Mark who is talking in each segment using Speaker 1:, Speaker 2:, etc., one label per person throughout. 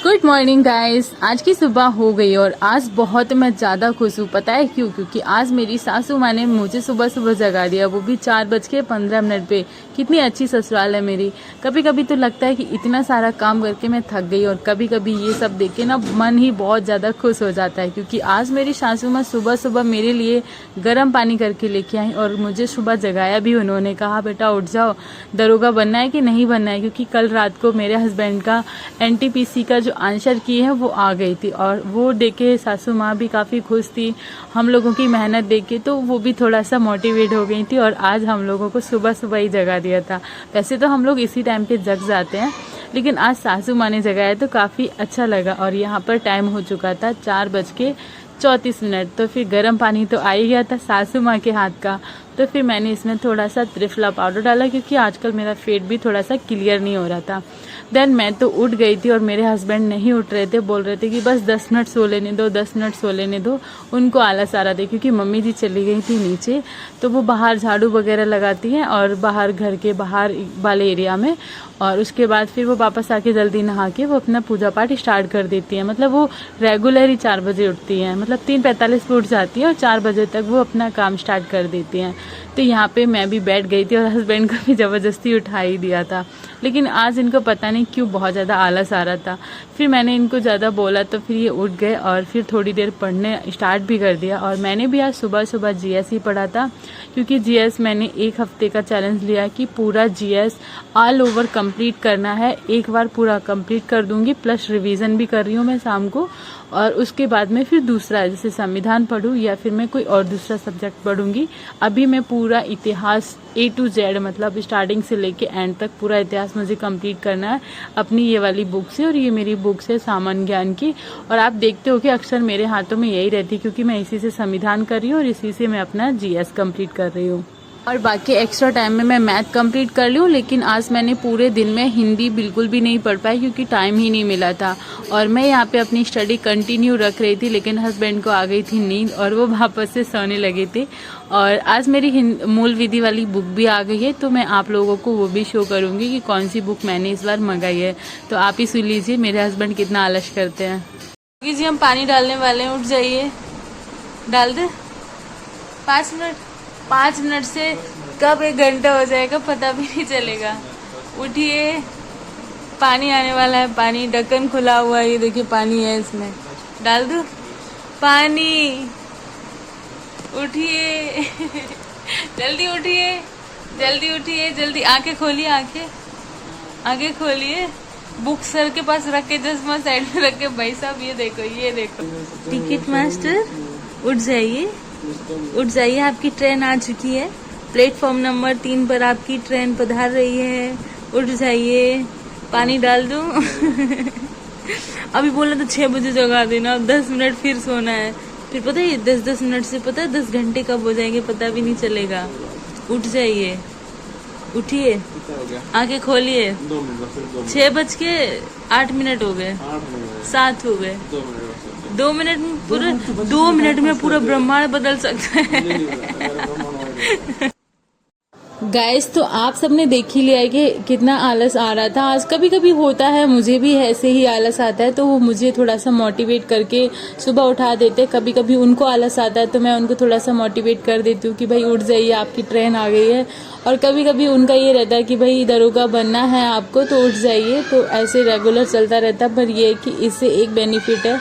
Speaker 1: Good morning guys. आज की सुबह हो गई और आज बहुत मैं ज़्यादा खुश हूँ। पता है क्यों? क्योंकि आज मेरी सासू माँ ने मुझे सुबह सुबह जगा दिया, वो भी 4:15 पे। कितनी अच्छी ससुराल है मेरी। कभी कभी तो लगता है कि इतना सारा काम करके मैं थक गई, और कभी कभी ये सब देख के ना मन ही बहुत ज़्यादा खुश हो जाता है। क्योंकि आज मेरी सासू माँ सुबह सुबह मेरे लिए गर्म पानी करके लेके आई और मुझे सुबह जगाया भी। उन्होंने कहा बेटा उठ जाओ, दरोगा बनना है कि नहीं बनना है। क्योंकि कल रात को मेरे हस्बैंड का NTPC का जो आंसर की है वो आ गई थी, और वो देखे सासू माँ भी काफ़ी खुश थी। हम लोगों की मेहनत देख के तो वो भी थोड़ा सा मोटिवेट हो गई थी, और आज हम लोगों को सुबह सुबह ही जगा दिया था। वैसे तो हम लोग इसी टाइम पे जग जाते हैं, लेकिन आज सासू माँ ने जगाया तो काफ़ी अच्छा लगा। और यहाँ पर टाइम हो चुका था 4:34। तो फिर गर्म पानी तो आ ही गया था सासू माँ के हाथ का। तो फिर मैंने इसमें थोड़ा सा त्रिफला पाउडर डाला, क्योंकि आजकल मेरा पेट भी थोड़ा सा क्लियर नहीं हो रहा था। देन मैं तो उठ गई थी और मेरे हस्बैंड नहीं उठ रहे थे, बोल रहे थे कि बस 10 मिनट सो लेने दो, 10 मिनट सो लेने दो। उनको आलस आ रहा था क्योंकि मम्मी जी चली गई थी नीचे, तो वो बाहर झाड़ू वगैरह लगाती हैं और बाहर घर के बाहर वाले एरिया में, और उसके बाद फिर वो वापस आके जल्दी नहा के वो अपना पूजा पाठ स्टार्ट कर देती हैं। मतलब वो रेगुलर ही 4 बजे उठती हैं, मतलब 3:45 पे उठ जाती हैं और 4 बजे तक वो अपना काम स्टार्ट कर देती हैं। तो यहाँ पे मैं भी बैठ गई थी और हस्बैंड को भी ज़बरदस्ती उठा ही दिया था। लेकिन आज इनको पता नहीं क्यों बहुत ज़्यादा आलस आ रहा था। फिर मैंने इनको ज़्यादा बोला तो फिर ये उठ गए और फिर थोड़ी देर पढ़ने स्टार्ट भी कर दिया। और मैंने भी आज सुबह सुबह GS ही पढ़ा था, क्योंकि GS मैंने 1 हफ्ते का चैलेंज लिया कि पूरा GS ऑल ओवर कंप्लीट करना है। एक बार पूरा कंप्लीट कर दूंगी, प्लस रिवीजन भी कर रही हूँ मैं शाम को। और उसके बाद में फिर दूसरा जैसे संविधान पढूं या फिर मैं कोई और दूसरा सब्जेक्ट पढ़ूंगी। अभी मैं पूरा इतिहास A to Z, मतलब स्टार्टिंग से लेके एंड तक पूरा इतिहास मुझे कंप्लीट करना है अपनी ये वाली बुक से। और ये मेरी बुक से सामान्य ज्ञान की, और आप देखते हो कि अक्सर मेरे हाथों में यही रहती है, क्योंकि मैं इसी से संविधान कर रही हूँ और इसी से मैं अपना GS कंप्लीट कर रही हूँ। और बाकी एक्स्ट्रा टाइम में मैं मैथ कंप्लीट कर लूँ। लेकिन आज मैंने पूरे दिन में हिंदी बिल्कुल भी नहीं पढ़ पाई, क्योंकि टाइम ही नहीं मिला था। और मैं यहाँ पे अपनी स्टडी कंटिन्यू रख रही थी, लेकिन हस्बैंड को आ गई थी नींद और वो वापस से सोने लगे थे। और आज मेरी मूल विधि वाली बुक भी आ गई है, तो मैं आप लोगों को वो भी शो करूँगी कि कौन सी बुक मैंने इस बार मंगाई है। तो आप ही सुन लीजिए मेरे हस्बैंड कितना आलस करते हैं। जी हम पानी डालने वाले हैं, उठ जाइए, डाल दे। 5 मिनट से कब 1 घंटा हो जाएगा पता भी नहीं चलेगा। उठिए, पानी आने वाला है। पानी ढक्कन खुला हुआ है, ये देखिए पानी है इसमें, डाल दो पानी। उठिए जल्दी उठिए, जल्दी उठिए, जल्दी आंखें खोलिए, आंखें खोलिए। बुक सर के पास रख के, चश्मा साइड में रख के, भाई साहब ये देखो, ये देखो। टिकट मास्टर उठ जाइए, उठ जाइए, आपकी ट्रेन आ चुकी है। प्लेटफॉर्म नंबर 3 पर आपकी ट्रेन पधार रही है। उठ जाइए, पानी डाल दूं। अभी बोला तो 6 बजे जगा देना, अब 10 मिनट फिर सोना है। फिर पता है 10 मिनट से पता है 10 घंटे कब हो जाएंगे पता भी नहीं चलेगा। उठ जाइए, उठिए, आंखें खोलिए। 6:08 हो गए, 7 हो गए। 2 मिनट में पूरा 2 मिनट में पूरा ब्रह्मांड बदल सकता है। गाइस, तो आप सबने देख ही लिया है कि कितना आलस आ रहा था आज। कभी कभी होता है, मुझे भी ऐसे ही आलस आता है, तो वो मुझे थोड़ा सा मोटिवेट करके सुबह उठा देते हैं। कभी कभी उनको आलस आता है तो मैं उनको थोड़ा सा मोटिवेट कर देती हूँ कि भाई उठ जाइए, आपकी ट्रेन आ गई है। और कभी कभी उनका ये रहता है कि भाई दरोगा बनना है आपको तो उठ जाइए। तो ऐसे रेगुलर चलता रहता है। पर ये है कि इससे एक बेनिफिट है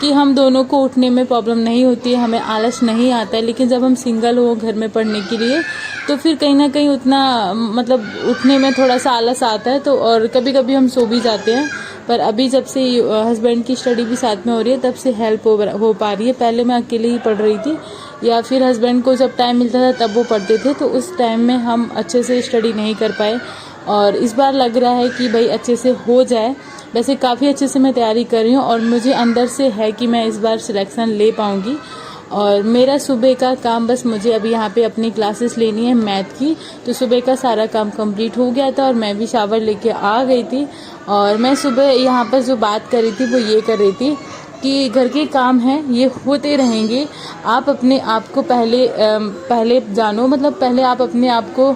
Speaker 1: कि हम दोनों को उठने में प्रॉब्लम नहीं होती है, हमें आलस नहीं आता है। लेकिन जब हम सिंगल हो घर में पढ़ने के लिए, तो फिर कहीं ना कहीं उतना मतलब उठने में थोड़ा सा आलस आता है। तो और कभी कभी हम सो भी जाते हैं। पर अभी जब से हस्बैंड की स्टडी भी साथ में हो रही है, तब से हेल्प हो पा रही है। पहले मैं अकेले ही पढ़ रही थी, या फिर हस्बैंड को जब टाइम मिलता था तब वो पढ़ते थे, तो उस टाइम में हम अच्छे से स्टडी नहीं कर पाए। और इस बार लग रहा है कि भाई अच्छे से हो जाए। वैसे काफ़ी अच्छे से मैं तैयारी कर रही हूँ, और मुझे अंदर से है कि मैं इस बार सिलेक्शन ले पाऊँगी। और मेरा सुबह का काम, बस मुझे अभी यहाँ पे अपनी क्लासेस लेनी है मैथ की, तो सुबह का सारा काम कंप्लीट हो गया था और मैं भी शावर लेके आ गई थी। और मैं सुबह यहाँ पर जो बात कर रही थी वो ये कर रही थी कि घर के काम हैं ये होते रहेंगे। आप अपने आप को पहले जानो, मतलब पहले आप अपने आप को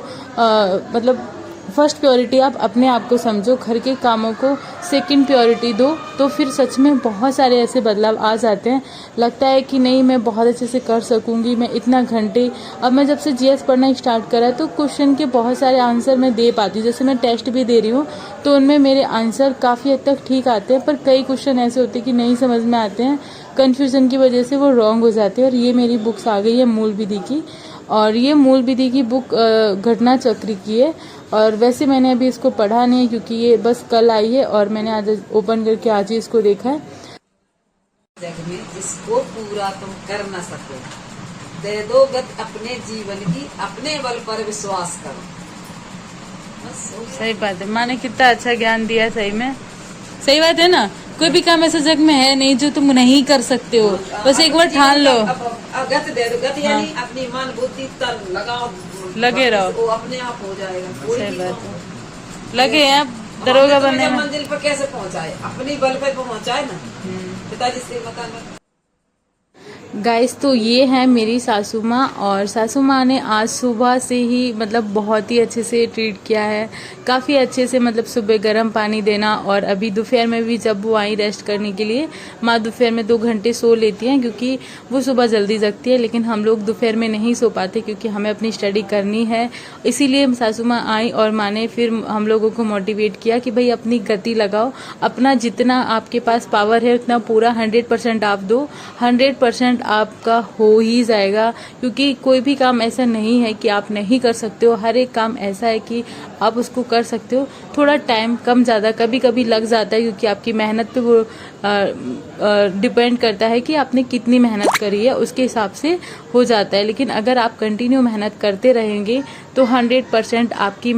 Speaker 1: मतलब फर्स्ट प्रायोरिटी आप अपने आप को समझो, घर के कामों को सेकंड प्रायोरिटी दो, तो फिर सच में बहुत सारे ऐसे बदलाव आ जाते हैं। लगता है कि नहीं मैं बहुत अच्छे से कर सकूंगी, मैं इतना घंटे। अब मैं जब से जीएस पढ़ना स्टार्ट करा तो क्वेश्चन के बहुत सारे आंसर मैं दे पाती हूँ। जैसे मैं टेस्ट भी दे रही हूँ तो उनमें मेरे आंसर काफ़ी हद तक ठीक आते हैं, पर कई क्वेश्चन ऐसे होते हैं कि नहीं समझ में आते हैं, कन्फ्यूज़न की वजह से वो रॉन्ग हो जाते हैं। और ये मेरी बुक्स आ गई है मूल विधि की, और ये मूल विधि की बुक घटना चक्र की है। और वैसे मैंने अभी इसको पढ़ा नहीं है क्योंकि ये बस कल आई है और मैंने आज ओपन करके आज ही इसको देखा है।
Speaker 2: जग में जिसको पूरा तुम कर न सको, दे दो गत अपने जीवन की, अपने बल पर विश्वास करो। बस हो गया।
Speaker 1: सही बात है, माँ ने कितना अच्छा ज्ञान दिया है, सही में सही बात है ना। कोई भी काम ऐसा जग में है नहीं जो तुम नहीं कर सकते हो, बस एक बार ठान लो।
Speaker 2: गत दे दो, गत यानी अपनी मन बुद्धि तन लगाओ,
Speaker 1: लगे रहो,
Speaker 2: वो अपने आप हो जाएगा।
Speaker 1: सही बात है, लगे हैं दरोगा बनने में।
Speaker 2: मंजिल पर कैसे पहुंचाए, अपनी बल पे पहुंचाए ना, पिताजी से मकान में।
Speaker 1: गाइस, तो ये है मेरी सासू माँ, और सासू माँ ने आज सुबह से ही मतलब बहुत ही अच्छे से ट्रीट किया है, काफ़ी अच्छे से। मतलब सुबह गर्म पानी देना, और अभी दोपहर में भी जब वो आई रेस्ट करने के लिए, माँ दोपहर में 2 घंटे सो लेती हैं क्योंकि वो सुबह जल्दी जगती है, लेकिन हम लोग दोपहर में नहीं सो पाते क्योंकि हमें अपनी स्टडी करनी है। इसीलिए सासू माँ आई और माँ ने फिर हम लोगों को मोटिवेट किया कि भाई अपनी गति लगाओ, अपना जितना आपके पास पावर है उतना पूरा 100% आप दो, 100% आपका हो ही जाएगा। क्योंकि कोई भी काम ऐसा नहीं है कि आप नहीं कर सकते हो, हर एक काम ऐसा है कि आप उसको कर सकते हो। थोड़ा टाइम कम ज़्यादा कभी कभी लग जाता है क्योंकि आपकी मेहनत पे वो डिपेंड करता है कि आपने कितनी मेहनत करी है, उसके हिसाब से हो जाता है। लेकिन अगर आप कंटिन्यू मेहनत करते रहेंगे तो 100% आपकी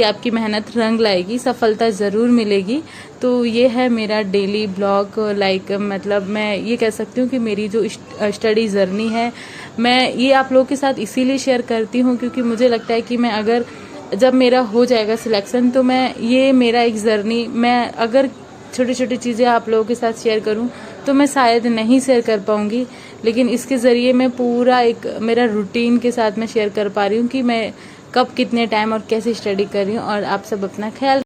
Speaker 1: आपकी मेहनत रंग लाएगी, सफलता ज़रूर मिलेगी। तो ये है मेरा डेली ब्लॉग, मतलब मैं ये कह सकती हूँ कि मेरी जो स्टडी जर्नी है, मैं ये आप लोगों के साथ इसीलिए शेयर करती हूँ क्योंकि मुझे लगता है कि मैं अगर जब मेरा हो जाएगा सिलेक्शन तो मैं ये मेरा एक जर्नी, मैं अगर छोटी छोटी चीज़ें आप लोगों के साथ शेयर करूं तो मैं शायद नहीं शेयर कर पाऊंगी, लेकिन इसके ज़रिए मैं पूरा एक मेरा रूटीन के साथ मैं शेयर कर पा रही हूँ कि मैं कब कितने टाइम और कैसे स्टडी कर रही हूँ। और आप सब अपना ख्याल